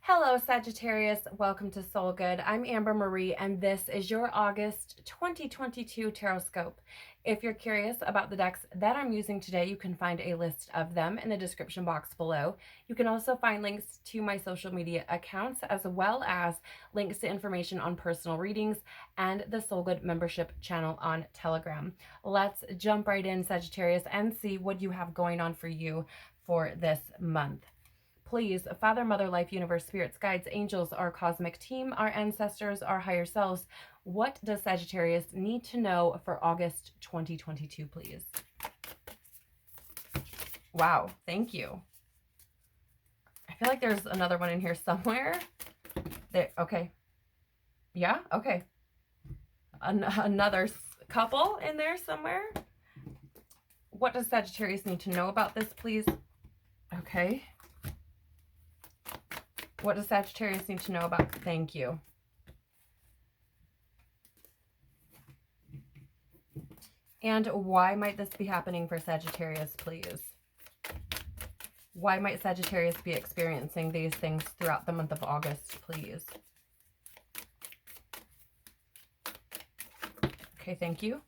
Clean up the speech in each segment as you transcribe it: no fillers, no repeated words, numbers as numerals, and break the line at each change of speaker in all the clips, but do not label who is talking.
Hello, Sagittarius. Welcome to Soul Good. I'm Amber Marie, and this is your August 2022 Tarotscope. If you're curious about the decks that I'm using today, you can find a list of them in the description box below. You can also find links to my social media accounts, as well as links to information on personal readings and the Soul Good membership channel on Telegram. Let's jump right in, Sagittarius, and see what you have going on for you for this month. Please, Father, Mother, Life, Universe, Spirits, Guides, Angels, our cosmic team, our ancestors, our higher selves, what does Sagittarius need to know for August 2022, please? Wow, thank you. I feel like there's another one in here somewhere. There, okay. Yeah, okay. Another couple in there somewhere. What does Sagittarius need to know about this, please? Okay. What does Sagittarius need to know about? Thank you. And why might this be happening for Sagittarius, please? Why might Sagittarius be experiencing these things throughout the month of August, please? Okay, thank you.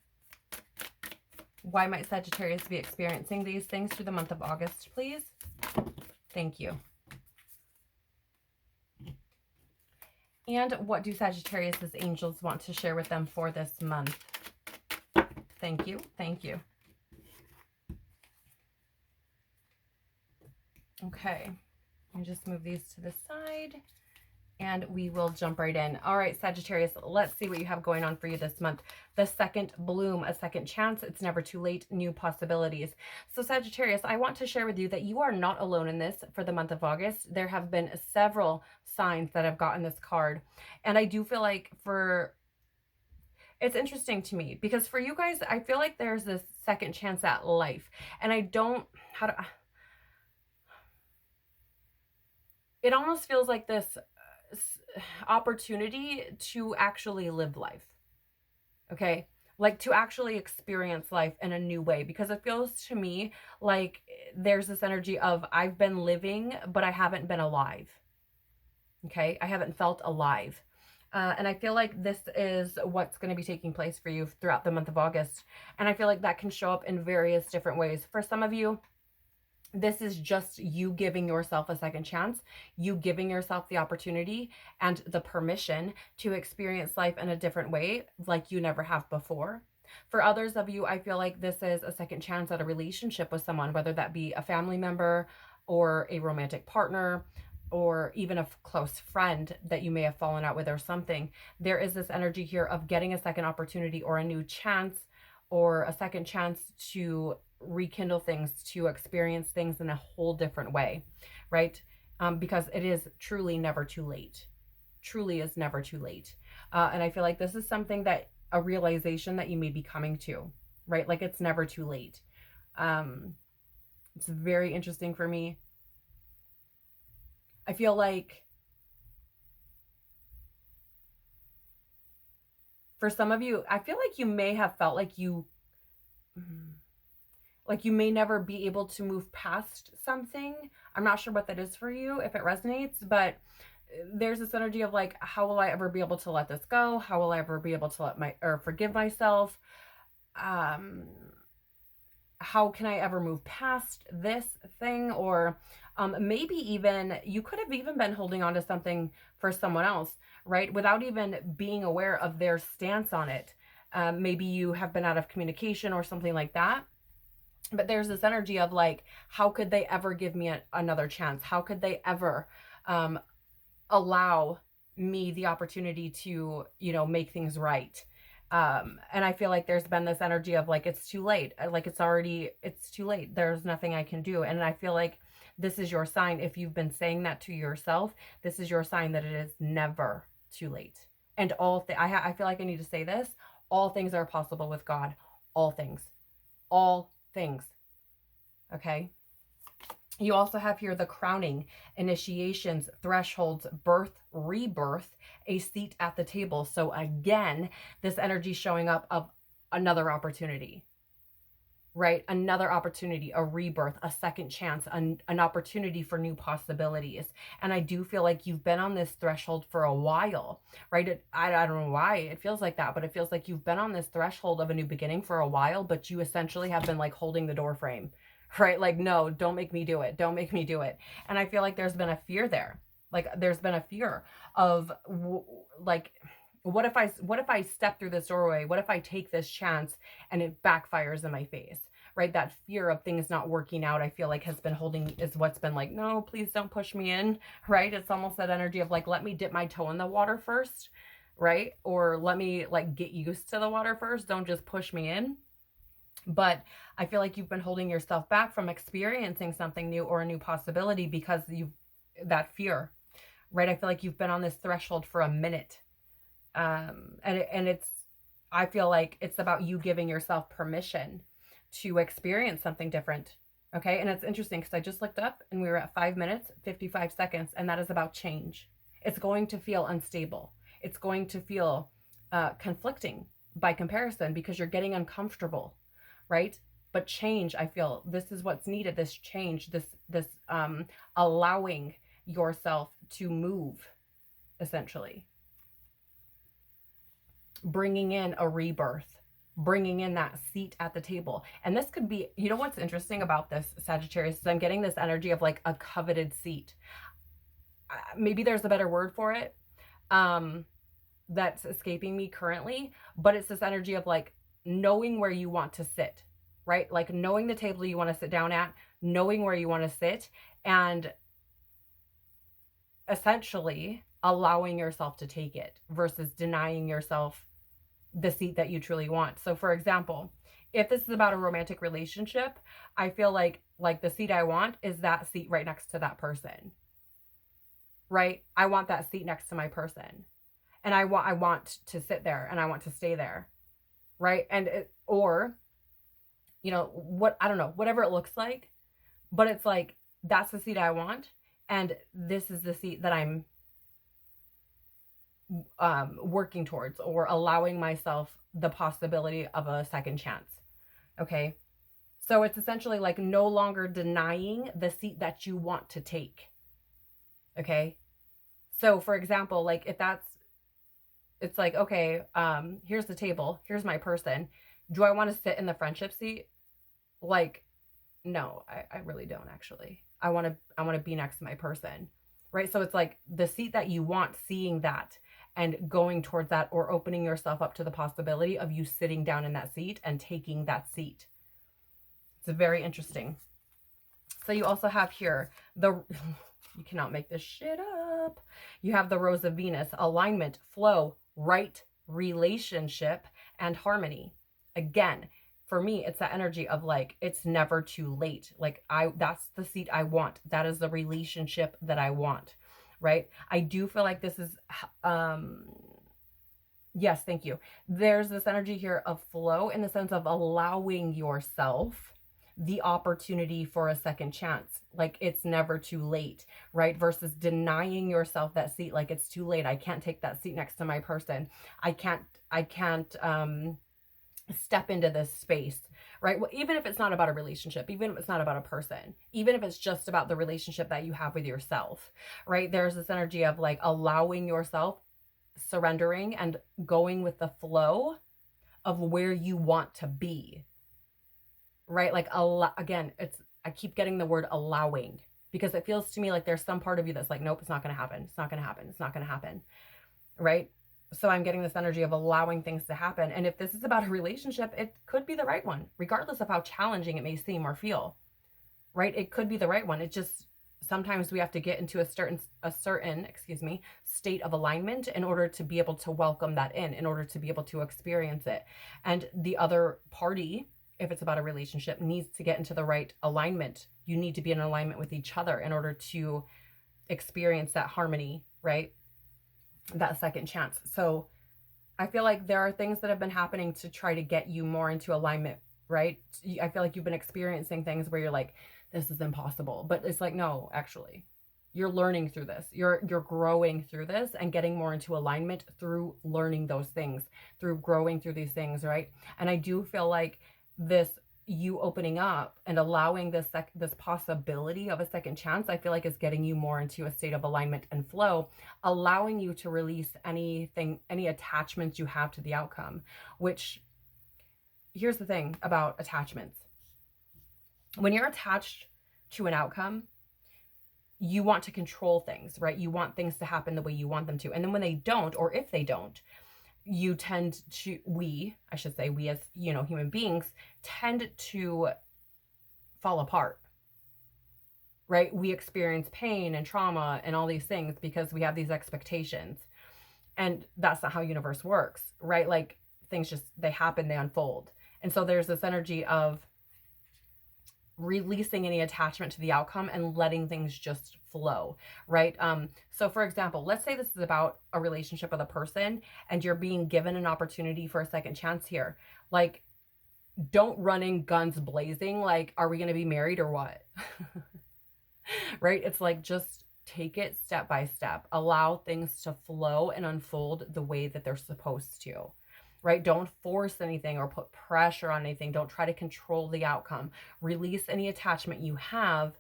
Why might Sagittarius be experiencing these things through the month of August, please? Thank you. And what do Sagittarius's angels want to share with them for this month? Thank you. Thank you. Okay. I'll just move these to the side and we will jump right in. All right, Sagittarius, let's see what you have going on for you this month. The second bloom, a second chance. It's never too late. New possibilities. So Sagittarius, I want to share with you that you are not alone in this for the month of August. There have been several signs that have gotten this card. And I do feel like it's interesting to me because for you guys, I feel like there's this second chance at life. And it almost feels like this opportunity to actually live life. Okay, like to actually experience life in a new way, because it feels to me like there's this energy of I've been living but I haven't been alive. Okay, I haven't felt alive. And I feel like this is what's going to be taking place for you throughout the month of August. And I feel like that can show up in various different ways. For some of you, this is just you giving yourself a second chance, you giving yourself the opportunity and the permission to experience life in a different way like you never have before. For others of you, I feel like this is a second chance at a relationship with someone, whether that be a family member or a romantic partner or even a close friend that you may have fallen out with or something. There is this energy here of getting a second opportunity or a new chance or a second chance to rekindle things, to experience things in a whole different way, right? Because it is truly never too late. Truly is never too late. And I feel like this is something that a realization that you may be coming to, right? Like it's never too late. It's very interesting for me. I feel like for some of you, I feel like you may have felt like you may never be able to move past something. I'm not sure what that is for you, if it resonates, but there's this energy of like, how will I ever be able to let this go? How will I ever be able to forgive myself? How can I ever move past this thing? Or maybe even you could have even been holding on to something for someone else, right? Without even being aware of their stance on it. Maybe you have been out of communication or something like that. But there's this energy of like, how could they ever give me another chance? How could they ever allow me the opportunity to, make things right? And I feel like there's been this energy of like, it's too late. Like it's too late. There's nothing I can do. And I feel like this is your sign. If you've been saying that to yourself, this is your sign that it is never too late. And I feel like I need to say this. All things are possible with God. All things. Okay. You also have here the crowning, initiations, thresholds, birth, rebirth, a seat at the table. So again, this energy showing up of another opportunity. right? Another opportunity, a rebirth, a second chance, an opportunity for new possibilities. And I do feel like you've been on this threshold for a while, right? I don't know why it feels like that, but it feels like you've been on this threshold of a new beginning for a while, but you essentially have been like holding the door frame, right? Like, no, don't make me do it. Don't make me do it. And I feel like there's been a fear there. Like there's been a fear of like, what if I step through this doorway? What if I take this chance and it backfires in my face? Right? That fear of things not working out, I feel like has been holding, is what's been like, no, please don't push me in, right? It's almost that energy of like, let me dip my toe in the water first, right? Or let me like get used to the water first. Don't just push me in. But I feel like you've been holding yourself back from experiencing something new or a new possibility because that fear, right? I feel like you've been on this threshold for a minute. I feel like it's about you giving yourself permission to experience something different. Okay. And it's interesting because I just looked up and we were at 5 minutes, 55 seconds, and that is about change. It's going to feel unstable. It's going to feel conflicting by comparison because you're getting uncomfortable, right? But change, I feel this is what's needed. This change, this allowing yourself to move, essentially. Bringing in a rebirth, bringing in that seat at the table. And this could be, you know what's interesting about this, Sagittarius, is I'm getting this energy of like a coveted seat. Maybe there's a better word for it that's escaping me currently, but it's this energy of like knowing where you want to sit, right? Like knowing the table you want to sit down at, knowing where you want to sit, and essentially allowing yourself to take it versus denying yourself the seat that you truly want. So for example, if this is about a romantic relationship, I feel like the seat I want is that seat right next to that person, right? I want that seat next to my person, and I want to sit there and I want to stay there, right? Or, you know, I don't know, whatever it looks like, but it's like, that's the seat I want. And this is the seat that I'm working towards, or allowing myself the possibility of a second chance. Okay. So it's essentially like no longer denying the seat that you want to take. Okay. So for example, like if it's like, okay, here's the table, here's my person. Do I want to sit in the friendship seat? Like, no, I really don't actually. I want to be next to my person. Right. So it's like the seat that you want, seeing that and going towards that, or opening yourself up to the possibility of you sitting down in that seat and taking that seat. It's very interesting. So you also have here you cannot make this shit up. You have the Rose of Venus, alignment, flow, right relationship, and harmony. Again, for me, it's that energy of like, it's never too late. Like that's the seat I want. That is the relationship that I want, right? I do feel like this is, yes, thank you. There's this energy here of flow in the sense of allowing yourself the opportunity for a second chance. Like it's never too late, right? Versus denying yourself that seat. Like it's too late. I can't take that seat next to my person. I can't step into this space, right? Well, even if it's not about a relationship, even if it's not about a person, even if it's just about the relationship that you have with yourself, right? There's this energy of like allowing yourself, surrendering and going with the flow of where you want to be, right? Like again, I keep getting the word allowing because it feels to me like there's some part of you that's like, nope, it's not going to happen. It's not going to happen. It's not going to happen. Right? So I'm getting this energy of allowing things to happen. And if this is about a relationship, it could be the right one, regardless of how challenging it may seem or feel, right? It could be the right one. It just, sometimes we have to get into a certain state of alignment in order to be able to welcome that in order to be able to experience it. And the other party, if it's about a relationship, needs to get into the right alignment. You need to be in alignment with each other in order to experience that harmony, right? That second chance. So I feel like there are things that have been happening to try to get you more into alignment, right? I feel like you've been experiencing things where you're like, this is impossible, but it's like, no, actually, you're learning through this. You're growing through this and getting more into alignment through learning those things, through growing through these things, right? And I do feel like this you opening up and allowing this possibility of a second chance, I feel like is getting you more into a state of alignment and flow, allowing you to release anything, any attachments you have to the outcome. Which, here's the thing about attachments. When you're attached to an outcome, you want to control things, right? You want things to happen the way you want them to. And then when they don't, or if they don't, you tend to, I should say, we as, you know, human beings tend to fall apart, right? We experience pain and trauma and all these things because we have these expectations. And that's not how universe works, right? Like things just, they happen, they unfold. And so there's this energy of releasing any attachment to the outcome and letting things just flow, right? So for example, let's say this is about a relationship with a person and you're being given an opportunity for a second chance here. Like, don't run in guns blazing, like, are we going to be married or what? Right? It's like, just take it step by step, allow things to flow and unfold the way that they're supposed to. Right? Don't force anything or put pressure on anything. Don't try to control the outcome. Release any attachment you have,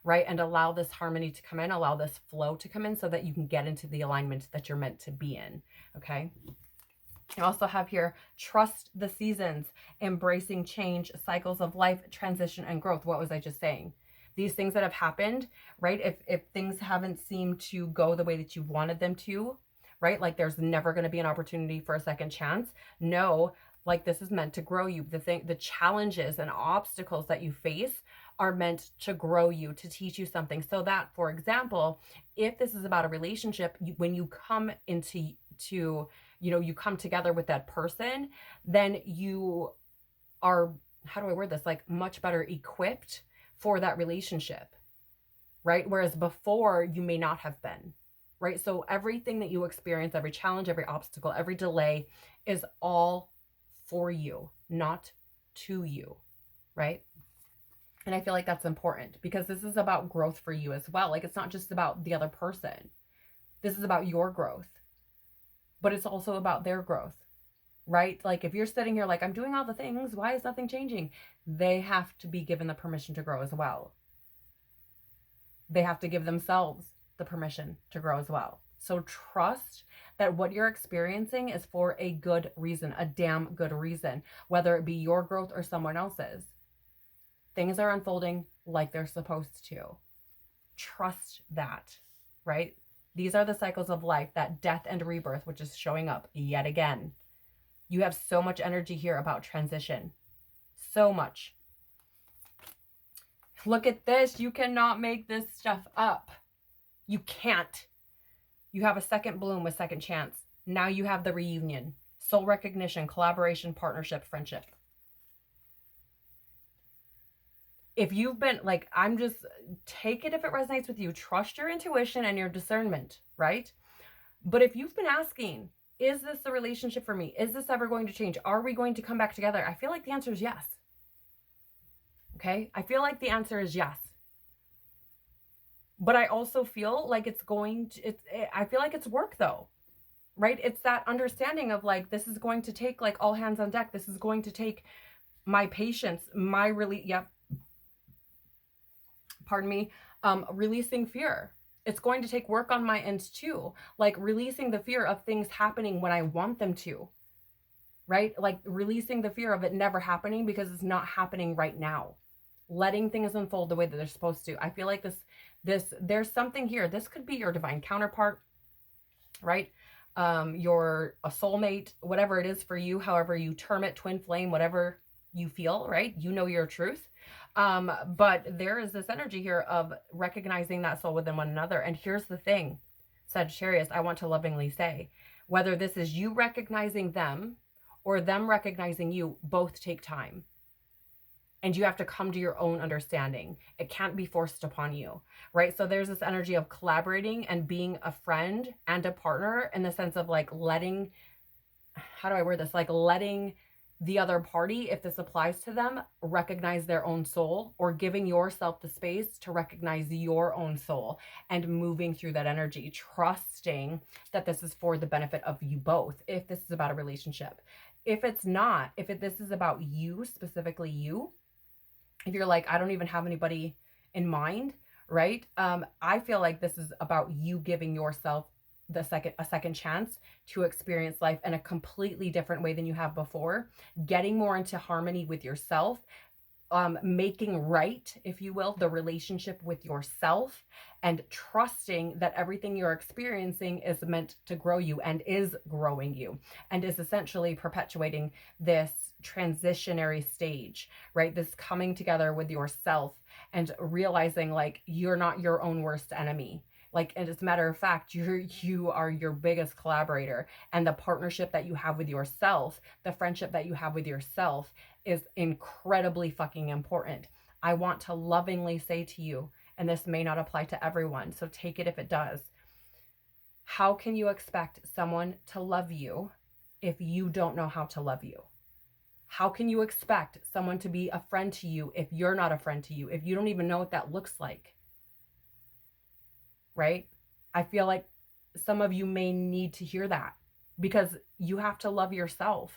right? And allow this harmony to come in, allow this flow to come in so that you can get into the alignment that you're meant to be in, okay? I also have here, trust the seasons, embracing change, cycles of life, transition, and growth. What was I just saying? These things that have happened, right? If things haven't seemed to go the way that you wanted them to, right? Like there's never going to be an opportunity for a second chance. No, like this is meant to grow you. The challenges and obstacles that you face are meant to grow you, to teach you something. So that, for example, if this is about a relationship, when you come you come together with that person, then you are, how do I word this? Like much better equipped for that relationship, right? Whereas before you may not have been. Right? So everything that you experience, every challenge, every obstacle, every delay is all for you, not to you, right? And I feel like that's important because this is about growth for you as well. Like it's not just about the other person. This is about your growth, but it's also about their growth, right? Like if you're sitting here like, I'm doing all the things, why is nothing changing? They have to be given the permission to grow as well. They have to give themselves the permission to grow as well. So trust that what you're experiencing is for a good reason, a damn good reason, whether it be your growth or someone else's. Things are unfolding like they're supposed to. Trust that, right? These are the cycles of life, that death and rebirth, which is showing up yet again. You have so much energy here about transition. So much. Look at this. You cannot make this stuff up. You can't. You have a second bloom with second chance. Now you have the reunion, soul recognition, collaboration, partnership, friendship. If you've been like, take it if it resonates with you. Trust your intuition and your discernment, right? But if you've been asking, is this the relationship for me? Is this ever going to change? Are we going to come back together? I feel like the answer is yes. Okay? I feel like the answer is yes. But I also feel like I feel like it's work though, right? It's that understanding of like, this is going to take like all hands on deck. This is going to take my patience, releasing fear. It's going to take work on my end too. Like releasing the fear of things happening when I want them to, right? Like releasing the fear of it never happening because it's not happening right now. Letting things unfold the way that they're supposed to. I feel like there's something here. This could be your divine counterpart, right? Your a soulmate, whatever it is for you, however you term it, twin flame, whatever you feel, right? You know your truth. But there is this energy here of recognizing that soul within one another. And here's the thing, Sagittarius, I want to lovingly say, whether this is you recognizing them or them recognizing you, both take time. And you have to come to your own understanding. It can't be forced upon you, right? So there's this energy of collaborating and being a friend and a partner in the sense of like letting, how do I word this? Like letting the other party, if this applies to them, recognize their own soul, or giving yourself the space to recognize your own soul and moving through that energy, trusting that this is for the benefit of you both. If this is about a relationship, if it's not, this is about you, specifically you, if you're like, I don't even have anybody in mind, right? I feel like this is about you giving yourself a second chance to experience life in a completely different way than you have before, getting more into harmony with yourself, making right, if you will, the relationship with yourself, and trusting that everything you're experiencing is meant to grow you and is growing you and is essentially perpetuating this transitionary stage, right? This coming together with yourself and realizing like you're not your own worst enemy. Like, and as a matter of fact, you are your biggest collaborator, and the partnership that you have with yourself, the friendship that you have with yourself is incredibly fucking important. I want to lovingly say to you, and this may not apply to everyone, so take it if it does. How can you expect someone to love you if you don't know how to love you? How can you expect someone to be a friend to you if you're not a friend to you, if you don't even know what that looks like? Right? I feel like some of you may need to hear that because you have to love yourself,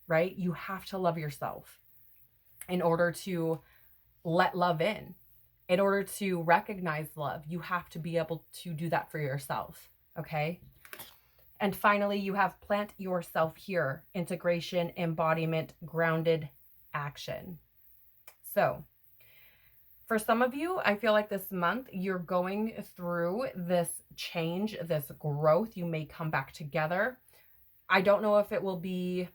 right? You have to love yourself in order to let love in order to recognize love. You have to be able to do that for yourself. Okay. And finally, you have plant yourself here, integration, embodiment, grounded action. So for some of you, I feel like this month you're going through this change, this growth. You may come back together. I don't know if it will be,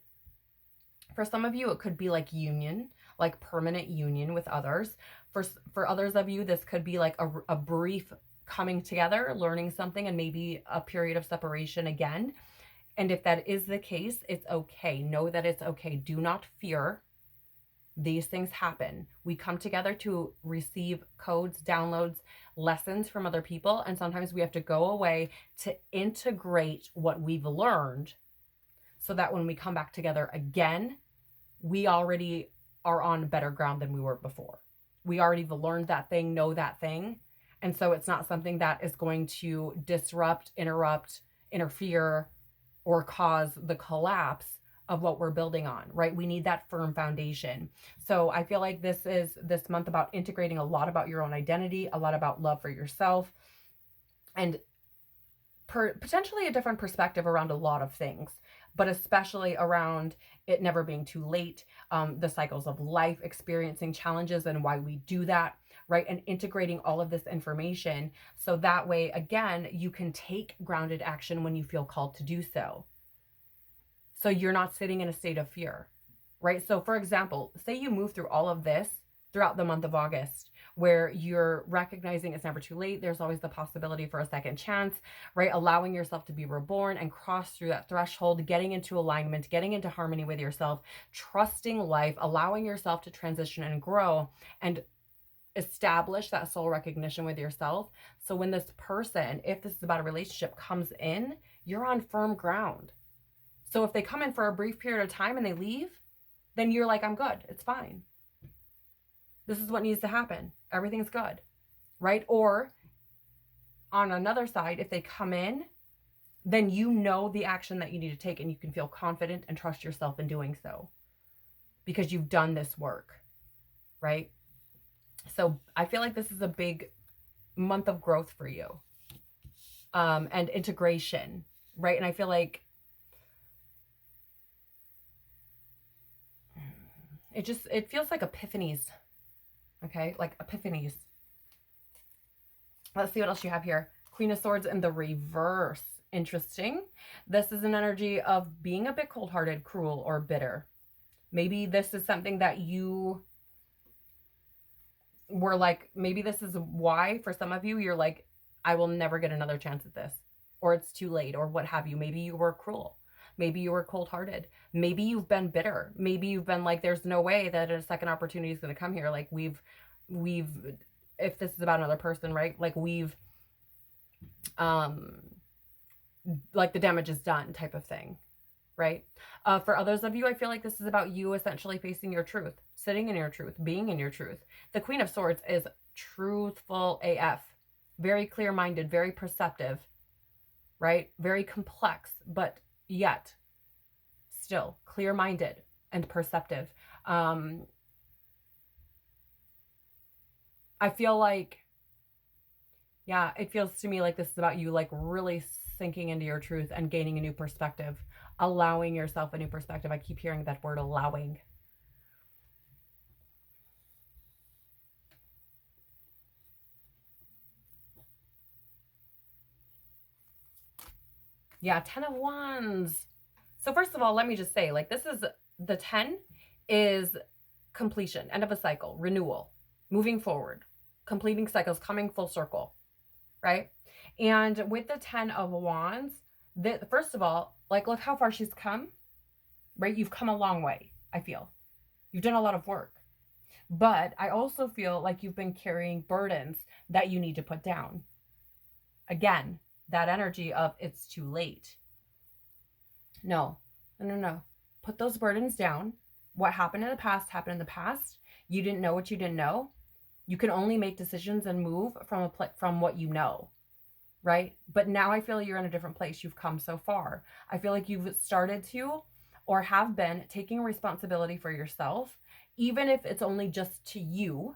for some of you, it could be like union, like permanent union with others. For others of you, this could be like a brief coming together, learning something, and maybe a period of separation again. And if that is the case, it's okay. Know that it's okay. Do not fear. These things happen. We come together to receive codes, downloads, lessons from other people. And sometimes we have to go away to integrate what we've learned so that when we come back together again, we already are on better ground than we were before. We already learned that thing, know that thing. And so it's not something that is going to disrupt, interrupt, interfere, or cause the collapse of what we're building on, right? We need that firm foundation. So I feel like this is this month about integrating a lot about your own identity, a lot about love for yourself, and potentially a different perspective around a lot of things, but especially around it never being too late, the cycles of life, experiencing challenges and why we do that, right? And integrating all of this information so that way, again, you can take grounded action when you feel called to do so. So you're not sitting in a state of fear, right? So for example, say you move through all of this throughout the month of August, where you're recognizing it's never too late. There's always the possibility for a second chance, right? Allowing yourself to be reborn and cross through that threshold, getting into alignment, getting into harmony with yourself, trusting life, allowing yourself to transition and grow and establish that soul recognition with yourself. So when this person, if this is about a relationship, comes in, you're on firm ground. So if they come in for a brief period of time and they leave, then you're like, I'm good. It's fine. This is what needs to happen. Everything's good, right? Or on another side, if they come in, then you know the action that you need to take and you can feel confident and trust yourself in doing so because you've done this work, right? So I feel like this is a big month of growth for you, and integration, right? And I feel like it feels like epiphanies. Okay, like epiphanies. Let's see what else you have here. Queen of Swords in the reverse. Interesting. This is an energy of being a bit cold-hearted, cruel, or bitter. Maybe this is something that you were like, maybe this is why for some of you, you're like, I will never get another chance at this, or it's too late, or what have you. Maybe you were cruel. Maybe you were cold-hearted. Maybe you've been bitter. Maybe you've been like, there's no way that a second opportunity is going to come here. Like we've, if this is about another person, right? Like we've, like the damage is done type of thing, right? For others of you, I feel like this is about you essentially facing your truth, sitting in your truth, being in your truth. The Queen of Swords is truthful AF, very clear-minded, very perceptive, right? Very complex, but yet still clear-minded and perceptive. I feel like, yeah, it feels to me like this is about you like really sinking into your truth and gaining a new perspective, allowing yourself a new perspective. I keep hearing that word, allowing. Yeah, 10 of Wands. So first of all, let me just say, like, this is, the 10 is completion, end of a cycle, renewal, moving forward, completing cycles, coming full circle, right? And with the 10 of Wands, first of all, like, look how far she's come, right? You've come a long way, I feel. You've done a lot of work. But I also feel like you've been carrying burdens that you need to put down. Again, that energy of it's too late. No. Put those burdens down. What happened in the past happened in the past. You didn't know what you didn't know. You can only make decisions and move from what you know, right? But now I feel you're in a different place. You've come so far. I feel like you've started to, or have been, taking responsibility for yourself, even if it's only just to you,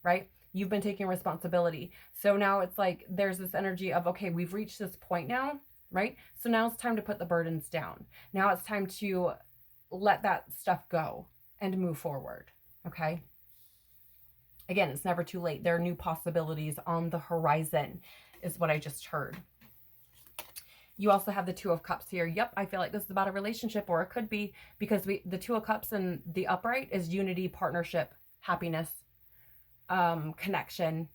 right? You've been taking responsibility. So now it's like there's this energy of, okay, we've reached this point now, right? So now it's time to put the burdens down. Now it's time to let that stuff go and move forward, okay? Again, it's never too late. There are new possibilities on the horizon, is what I just heard. You also have the Two of Cups here. Yep, I feel like this is about a relationship, or it could be, because the Two of Cups in the upright is unity, partnership, happiness, connection,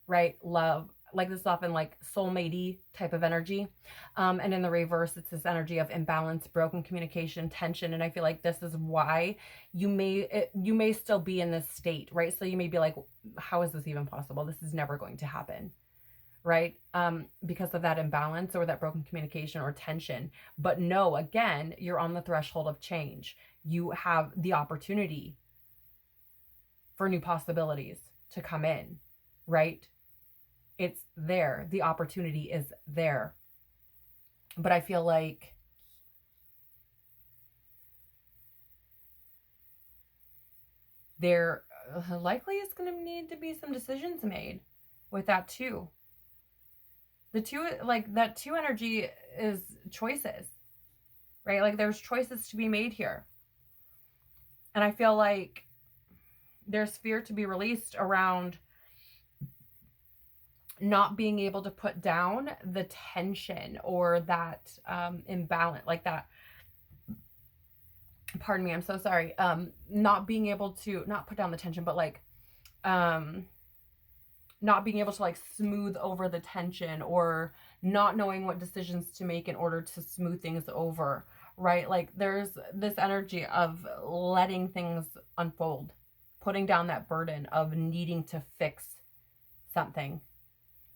right? Love. Like, this is often like soulmate-y type of energy. And in the reverse, it's this energy of imbalance, broken communication, tension. And I feel like this is why you may still be in this state, right? So you may be like, how is this even possible? This is never going to happen, right? Because of that imbalance or that broken communication or tension. But no, again, you're on the threshold of change. You have the opportunity for new possibilities to come in, right? It's there. The opportunity is there. But I feel like there likely is going to need to be some decisions made with that too. The two, like, that two energy is choices, right? Like, there's choices to be made here. And I feel like there's fear to be released around not being able to put down the tension or that imbalance, like that, pardon me, I'm so sorry, not being able to, not put down the tension, but like not being able to like smooth over the tension, or not knowing what decisions to make in order to smooth things over, right? Like, there's this energy of letting things unfold, putting down that burden of needing to fix something,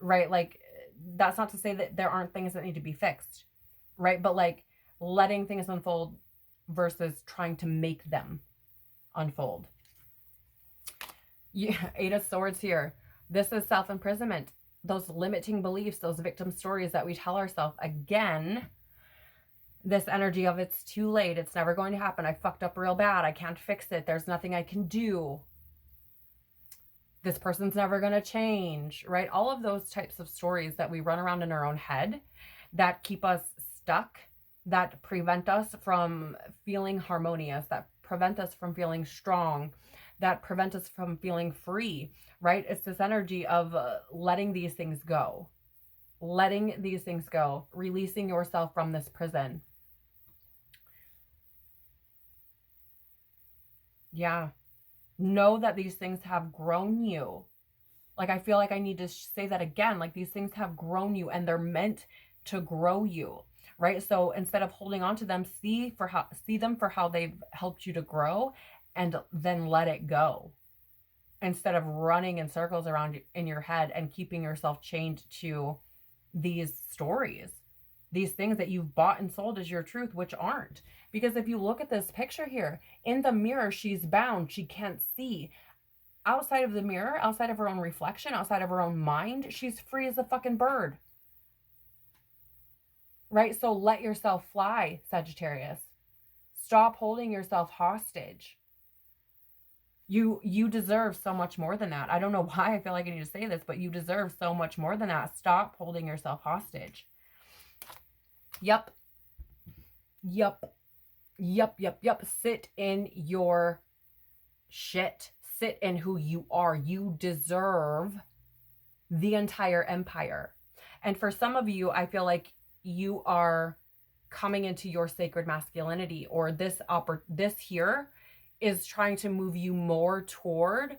right? Like, that's not to say that there aren't things that need to be fixed, right? But like, letting things unfold versus trying to make them unfold. Yeah, Eight of Swords here. This is self-imprisonment. Those limiting beliefs, those victim stories that we tell ourselves. Again, this energy of it's too late. It's never going to happen. I fucked up real bad. I can't fix it. There's nothing I can do. This person's never going to change, right? All of those types of stories that we run around in our own head that keep us stuck, that prevent us from feeling harmonious, that prevent us from feeling strong, that prevent us from feeling free, right? It's this energy of letting these things go, releasing yourself from this prison. Yeah. Know that these things have grown you. Like, I feel like I need to say that again. Like, these things have grown you, and they're meant to grow you, right? So instead of holding on to them, see them for how they've helped you to grow, and then let it go, instead of running in circles around in your head and keeping yourself chained to these stories, these things that you've bought and sold as your truth, which aren't. Because if you look at this picture here, in the mirror, she's bound. She can't see. Outside of the mirror, outside of her own reflection, outside of her own mind, she's free as a fucking bird. Right? So let yourself fly, Sagittarius. Stop holding yourself hostage. You deserve so much more than that. I don't know why I feel like I need to say this, but you deserve so much more than that. Stop holding yourself hostage. Yep. Yep. Yep, yep, yep. Sit in your shit. Sit in who you are. You deserve the entire empire. And for some of you, I feel like you are coming into your sacred masculinity, or this here is trying to move you more toward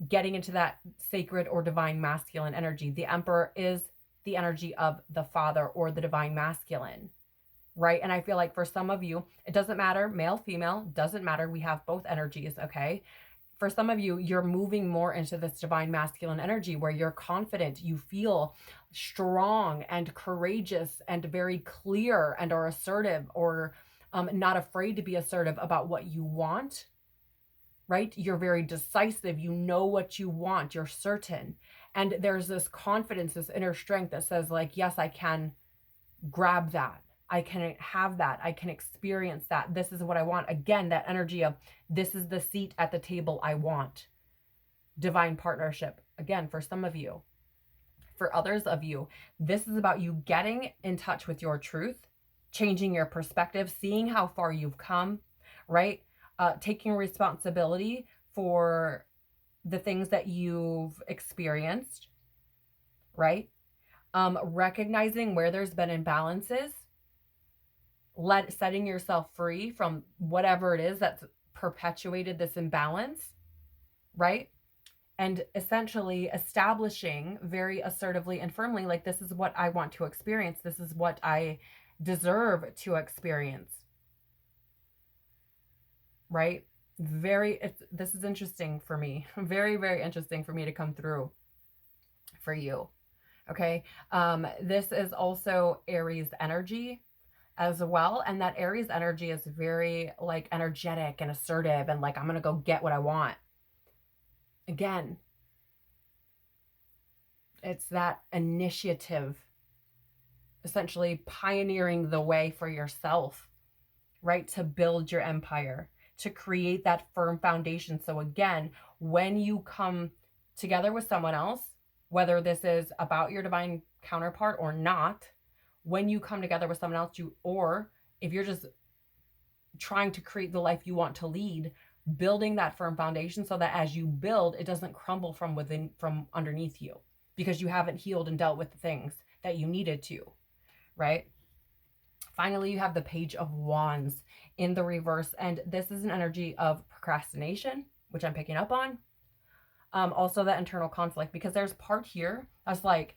getting into that sacred or divine masculine energy. The Emperor is the energy of the father or the divine masculine, right? And I feel like for some of you, it doesn't matter, male, female, doesn't matter. We have both energies, okay? For some of you, you're moving more into this divine masculine energy where you're confident, you feel strong and courageous and very clear and are assertive, or not afraid to be assertive about what you want, right? You're very decisive. You know what you want. You're certain. And there's this confidence, this inner strength that says like, yes, I can grab that. I can have that. I can experience that. This is what I want. Again, that energy of this is the seat at the table I want. Divine partnership. Again, for some of you. For others of you, this is about you getting in touch with your truth, changing your perspective, seeing how far you've come, right? Taking responsibility for the things that you've experienced, right? Recognizing where there's been imbalances, setting yourself free from whatever it is that's perpetuated this imbalance, right? And essentially establishing very assertively and firmly, like, this is what I want to experience. This is what I deserve to experience, right? This is interesting for me. Very, very interesting for me to come through for you. Okay. This is also Aries energy as well. And that Aries energy is very like energetic and assertive and like, I'm going to go get what I want. Again, it's that initiative, essentially pioneering the way for yourself, right? To build your empire, to create that firm foundation. So again, when you come together with someone else, whether this is about your divine counterpart or not, when you come together with someone else, or if you're just trying to create the life you want to lead, building that firm foundation so that as you build, it doesn't crumble from within, from underneath you, because you haven't healed and dealt with the things that you needed to, right? Finally, you have the Page of Wands in the reverse, and this is an energy of procrastination, which I'm picking up on. Also that internal conflict, because there's part here that's like,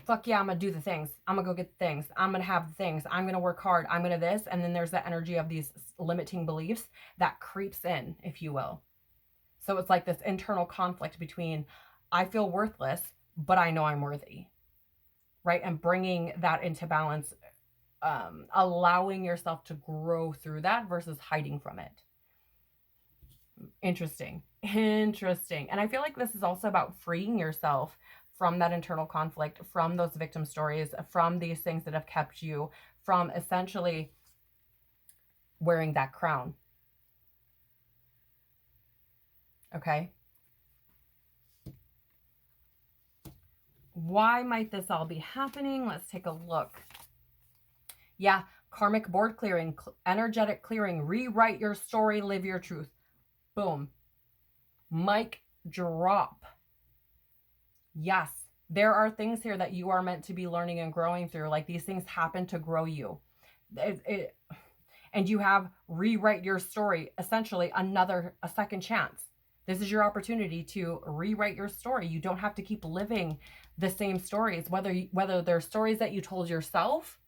fuck yeah, I'm gonna do the things. I'm gonna go get the things. I'm gonna have the things. I'm gonna work hard. I'm gonna this. And then there's that energy of these limiting beliefs that creeps in, if you will. So it's like this internal conflict between, I feel worthless, but I know I'm worthy, right? And bringing that into balance, allowing yourself to grow through that versus hiding from it. Interesting. And I feel like this is also about freeing yourself from that internal conflict, from those victim stories, from these things that have kept you from essentially wearing that crown. Okay. Why might this all be happening? Let's take a look. Yeah, karmic board clearing, energetic clearing, rewrite your story, live your truth. Boom. Mic drop. Yes, there are things here that you are meant to be learning and growing through. Like, these things happen to grow you. And you have rewrite your story, essentially a second chance. This is your opportunity to rewrite your story. You don't have to keep living the same stories, whether they're stories that you told yourself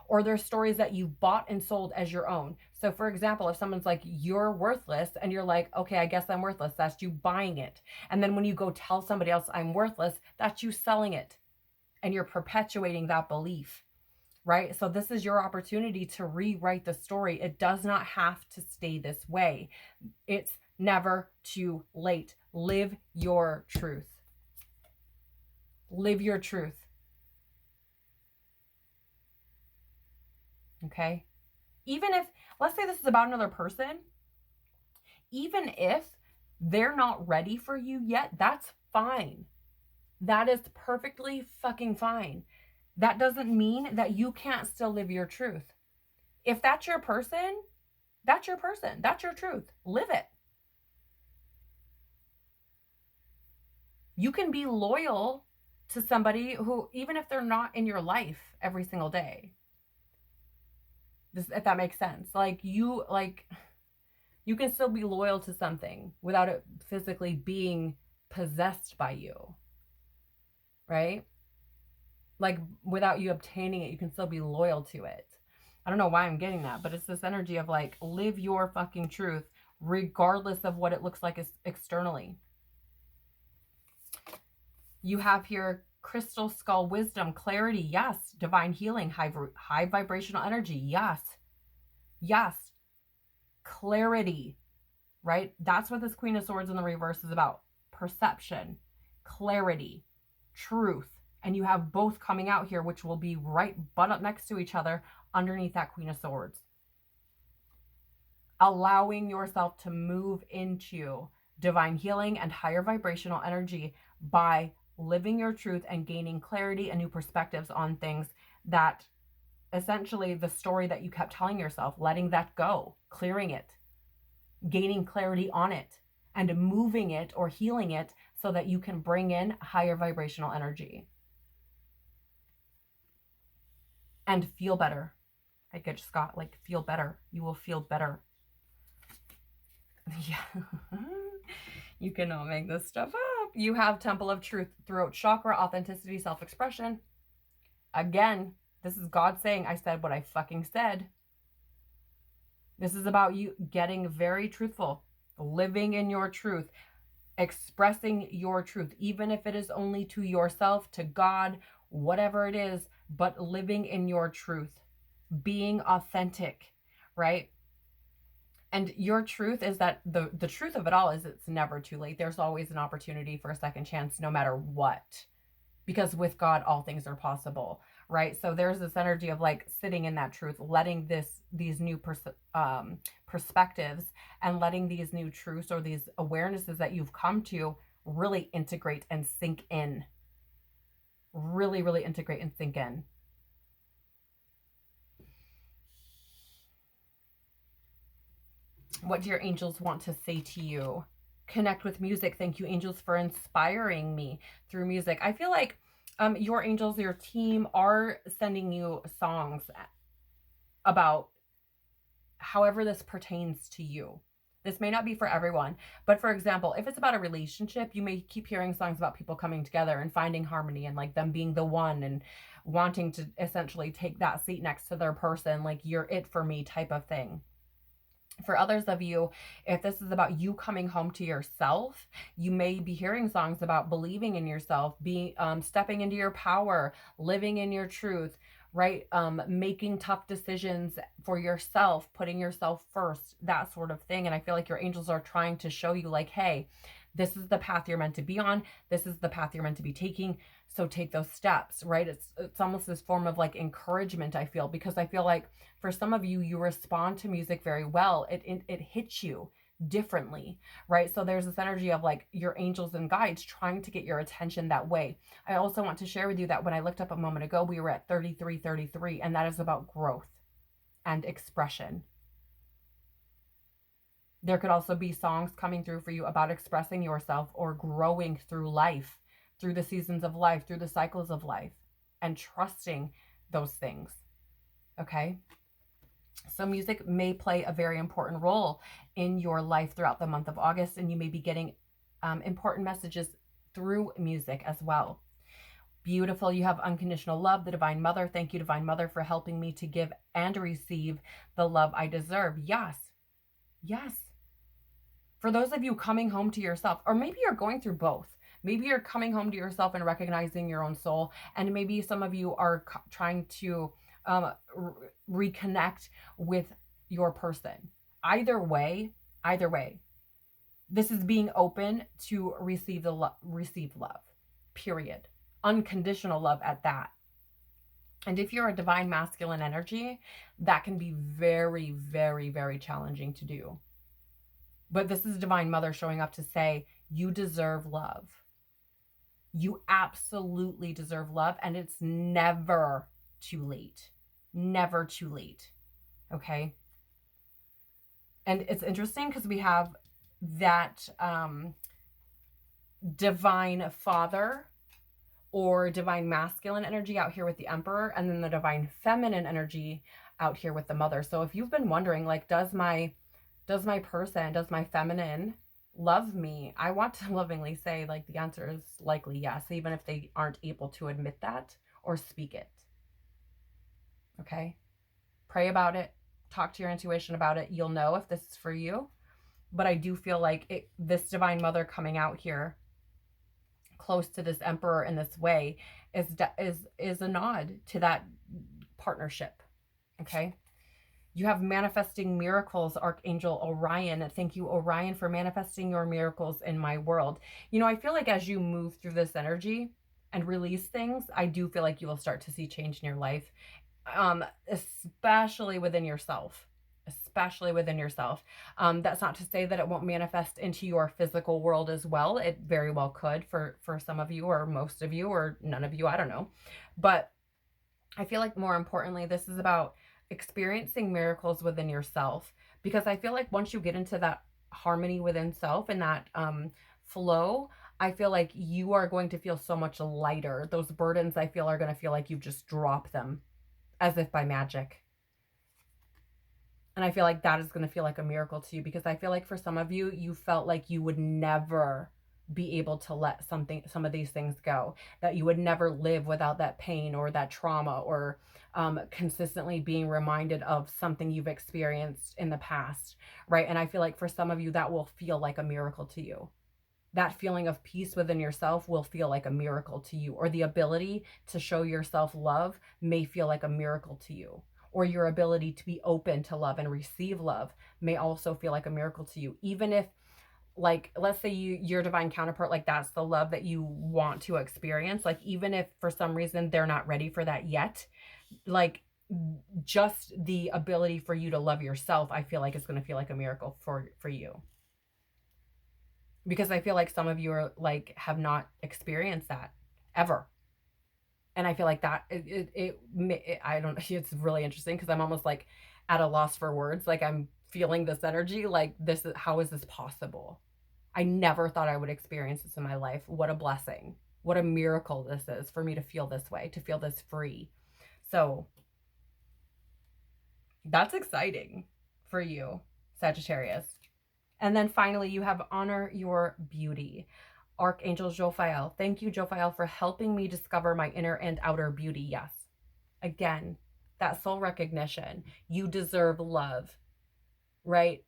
or they're stories that you bought and sold as your own. So for example, if someone's like, you're worthless, and you're like, okay, I guess I'm worthless, that's you buying it. And then when you go tell somebody else I'm worthless, that's you selling it. And you're perpetuating that belief, right? So this is your opportunity to rewrite the story. It does not have to stay this way. It's never too late. Live your truth. Live your truth. Okay? Even if, let's say this is about another person, even if they're not ready for you yet, that's fine. That is perfectly fucking fine. That doesn't mean that you can't still live your truth. If that's your person, that's your person. That's your truth. Live it. You can be loyal to somebody who, even if they're not in your life every single day, if that makes sense, you can still be loyal to something without it physically being possessed by you, right? Like, without you obtaining it, you can still be loyal to it. I don't know why I'm getting that, but it's this energy of like, live your fucking truth regardless of what it looks like externally. You have here crystal skull wisdom, clarity, yes. Divine healing, high vibrational energy, yes. Yes. Clarity, right? That's what this Queen of Swords in the reverse is about. Perception, clarity, truth. And you have both coming out here, which will be right butt up next to each other underneath that Queen of Swords. Allowing yourself to move into divine healing and higher vibrational energy by living your truth and gaining clarity and new perspectives on things that essentially the story that you kept telling yourself, letting that go, clearing it, gaining clarity on it, and moving it or healing it so that you can bring in higher vibrational energy and feel better. I just got like, feel better. You will feel better. Yeah. You cannot make this stuff up. You have Temple of Truth, throat chakra, authenticity, self-expression. Again, this is God saying, I said what I fucking said. This is about you getting very truthful, living in your truth, expressing your truth, even if it is only to yourself, to God, whatever it is, but living in your truth, being authentic, right? And your truth is that the truth of it all is it's never too late. There's always an opportunity for a second chance, no matter what, because with God, all things are possible, right? So there's this energy of like sitting in that truth, letting these new perspectives and letting these new truths or these awarenesses that you've come to really integrate and sink in. Really, really integrate and sink in. What do your angels want to say to you? Connect with music. Thank you, angels, for inspiring me through music. I feel like your angels, your team are sending you songs about however this pertains to you. This may not be for everyone, but for example, if it's about a relationship, you may keep hearing songs about people coming together and finding harmony and like them being the one and wanting to essentially take that seat next to their person, like you're it for me type of thing. For others of you, if this is about you coming home to yourself, you may be hearing songs about believing in yourself, being stepping into your power, living in your truth, right? Making tough decisions for yourself, putting yourself first, that sort of thing. And I feel like your angels are trying to show you like, hey, this is the path you're meant to be on. This is the path you're meant to be taking. So take those steps, right? It's almost this form of like encouragement, I feel, because I feel like for some of you, you respond to music very well. It hits you differently, right? So there's this energy of like your angels and guides trying to get your attention that way. I also want to share with you that when I looked up a moment ago, we were at 3333, and that is about growth and expression. There could also be songs coming through for you about expressing yourself or growing through life, through the seasons of life, through the cycles of life, and trusting those things. Okay? So music may play a very important role in your life throughout the month of August, and you may be getting important messages through music as well. Beautiful. You have unconditional love, the Divine Mother. Thank you, Divine Mother, for helping me to give and receive the love I deserve. Yes. Yes. For those of you coming home to yourself, or maybe you're going through both. Maybe you're coming home to yourself and recognizing your own soul, and maybe some of you are trying to reconnect with your person. Either way, this is being open to receive love, period. Unconditional love at that. And if you're a divine masculine energy, that can be very, very, very challenging to do. But this is Divine Mother showing up to say, you deserve love. You absolutely deserve love, and it's never too late. Never too late. Okay? And it's interesting because we have that divine father or divine masculine energy out here with the Emperor, and then the divine feminine energy out here with the Mother. So if you've been wondering, like, does my feminine love me? I want to lovingly say, like, the answer is likely yes, even if they aren't able to admit that or speak it. Okay? Pray about it. Talk to your intuition about it. You'll know if this is for you. But I do feel like this Divine Mother coming out here close to this Emperor in this way is a nod to that partnership. Okay? You have manifesting miracles, Archangel Orion. Thank you, Orion, for manifesting your miracles in my world. You know, I feel like as you move through this energy and release things, I do feel like you will start to see change in your life, especially within yourself. Especially within yourself. That's not to say that it won't manifest into your physical world as well. It very well could for some of you, or most of you, or none of you. I don't know. But I feel like more importantly, this is about experiencing miracles within yourself, because I feel like once you get into that harmony within self and that flow, I feel like you are going to feel so much lighter. Those burdens, I feel, are going to feel like you've just dropped them as if by magic. And I feel like that is going to feel like a miracle to you, because I feel like for some of you, you felt like you would never be able to let some of these things go, that you would never live without that pain or that trauma, or consistently being reminded of something you've experienced in the past, right? And I feel like for some of you, that will feel like a miracle to you. That feeling of peace within yourself will feel like a miracle to you, or the ability to show yourself love may feel like a miracle to you, or your ability to be open to love and receive love may also feel like a miracle to you. Even if, like, let's say your divine counterpart, like, that's the love that you want to experience, like, even if for some reason they're not ready for that yet, like, just the ability for you to love yourself, I feel like it's going to feel like a miracle for you, because I feel like some of you are like have not experienced that ever. And I feel like that I don't, it's really interesting because I'm almost like at a loss for words. Like, I'm feeling this energy, like, this is, how is this possible? I never thought I would experience this in my life. What a blessing. What a miracle this is for me to feel this way, to feel this free. So that's exciting for you, Sagittarius. And then finally, you have honor your beauty. Archangel Jophiel. Thank you, Jophiel, for helping me discover my inner and outer beauty. Yes. Again, that soul recognition. You deserve love, right?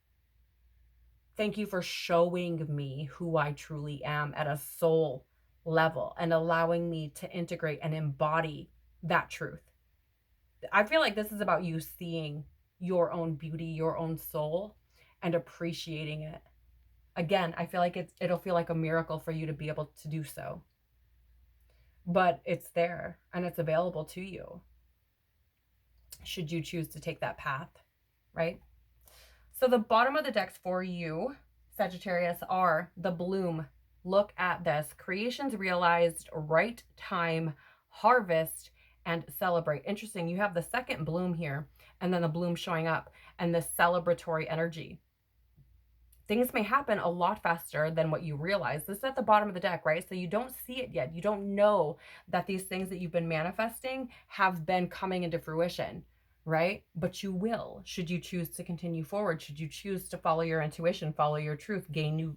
Thank you for showing me who I truly am at a soul level and allowing me to integrate and embody that truth. I feel like this is about you seeing your own beauty, your own soul, and appreciating it. Again, I feel like it'll feel like a miracle for you to be able to do so. But it's there and it's available to you, should you choose to take that path, right? So the bottom of the decks for you, Sagittarius, are the bloom. Look at this. Creations realized, right time, harvest, and celebrate. Interesting. You have the second bloom here, and then the bloom showing up, and the celebratory energy. Things may happen a lot faster than what you realize. This is at the bottom of the deck, right? So you don't see it yet. You don't know that these things that you've been manifesting have been coming into fruition, right? But you will, should you choose to continue forward, should you choose to follow your intuition, follow your truth, gain new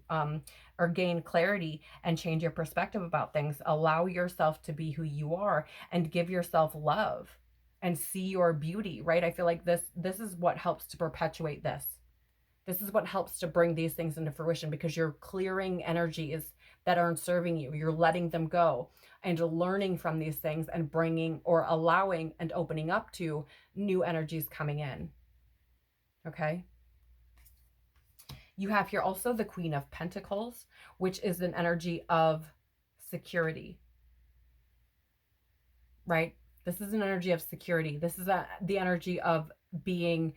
or gain clarity and change your perspective about things. Allow yourself to be who you are and give yourself love and see your beauty, right? I feel like this is what helps to perpetuate this. This is what helps to bring these things into fruition, because you're clearing energies that aren't serving you. You're letting them go and learning from these things and bringing or allowing and opening up to new energies coming in. Okay. You have here also the Queen of Pentacles, which is an energy of security, right? This is an energy of security. This is the energy of being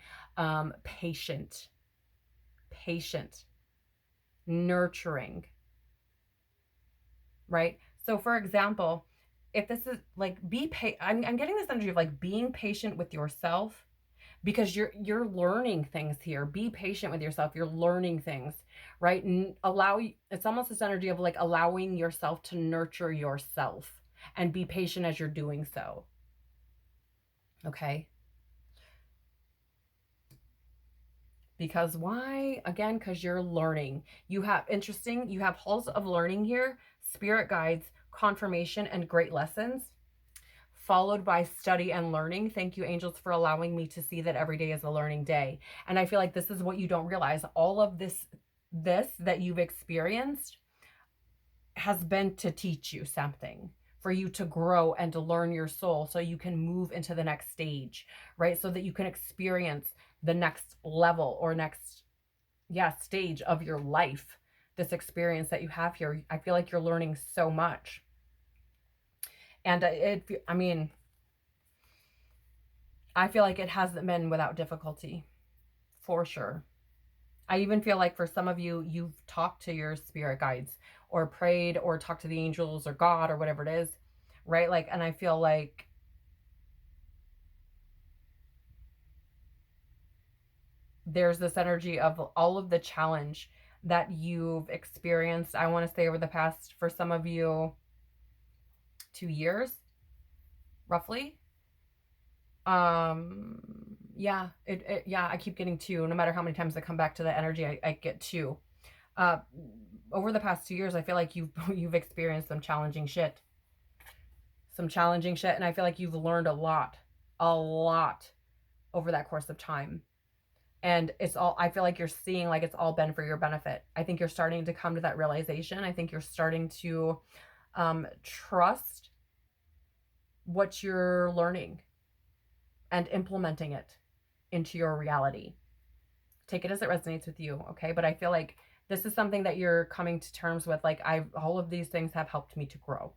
patient. nurturing, right? So for example, if this is like, I'm getting this energy of like being patient with yourself, because you're learning things here. Be patient with yourself. You're learning things, right? And it's almost this energy of like allowing yourself to nurture yourself and be patient as you're doing so. Okay? Because why? Again, because you're learning. You have halls of learning here, spirit guides, confirmation, and great lessons, followed by study and learning. Thank you, angels, for allowing me to see that every day is a learning day. And I feel like this is what you don't realize. All of this that you've experienced has been to teach you something, for you to grow and to learn your soul so you can move into the next stage, right? So that you can experience the next level or next stage of your life. This experience that you have here, I feel like you're learning so much. And I feel like it hasn't been without difficulty, for sure. I even feel like for some of you, you've talked to your spirit guides or prayed or talked to the angels or God or whatever it is, right? Like, and I feel like there's this energy of all of the challenge that you've experienced. I want to say over the past, for some of you, 2 years, roughly. Yeah, I keep getting 2. No matter how many times I come back to that energy, I get 2. Over the past 2 years, I feel like you've experienced some challenging shit. And I feel like you've learned a lot over that course of time. And I feel like you're seeing like it's all been for your benefit. I think you're starting to come to that realization. I think you're starting to trust what you're learning and implementing it into your reality. Take it as it resonates with you, okay? But I feel like this is something that you're coming to terms with. Like, all of these things have helped me to grow,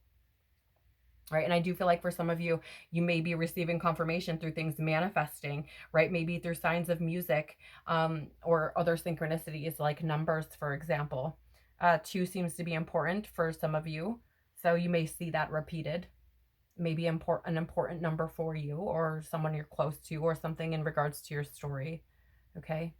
right? And I do feel like for some of you, you may be receiving confirmation through things manifesting, right? Maybe through signs of music, or other synchronicities like numbers, for example. 2 seems to be important for some of you, so you may see that repeated. Maybe an important number for you or someone you're close to, or something in regards to your story. Okay.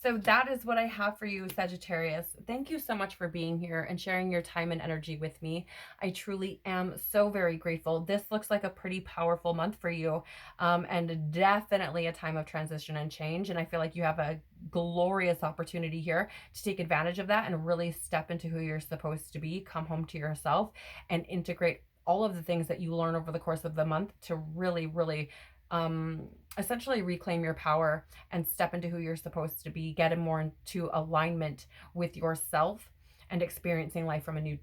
So that is what I have for you, Sagittarius. Thank you so much for being here and sharing your time and energy with me. I truly am so very grateful. This looks like a pretty powerful month for you, and definitely a time of transition and change. And I feel like you have a glorious opportunity here to take advantage of that and really step into who you're supposed to be, come home to yourself, and integrate all of the things that you learn over the course of the month to really, really essentially reclaim your power and step into who you're supposed to be, get more into alignment with yourself, and experiencing life from an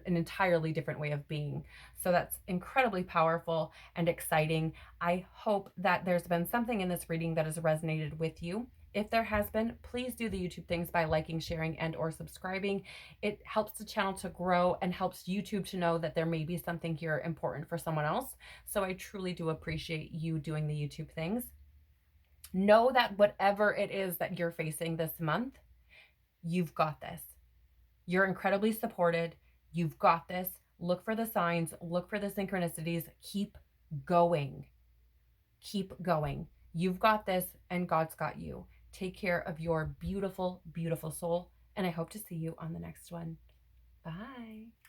entirely different way of being. So that's incredibly powerful and exciting. I hope that there's been something in this reading that has resonated with you. If there has been, please do the YouTube things by liking, sharing, and or subscribing. It helps the channel to grow and helps YouTube to know that there may be something here important for someone else. So I truly do appreciate you doing the YouTube things. Know that whatever it is that you're facing this month, you've got this. You're incredibly supported. You've got this. Look for the signs. Look for the synchronicities. Keep going. Keep going. You've got this, and God's got you. Take care of your beautiful, beautiful soul, and I hope to see you on the next one. Bye.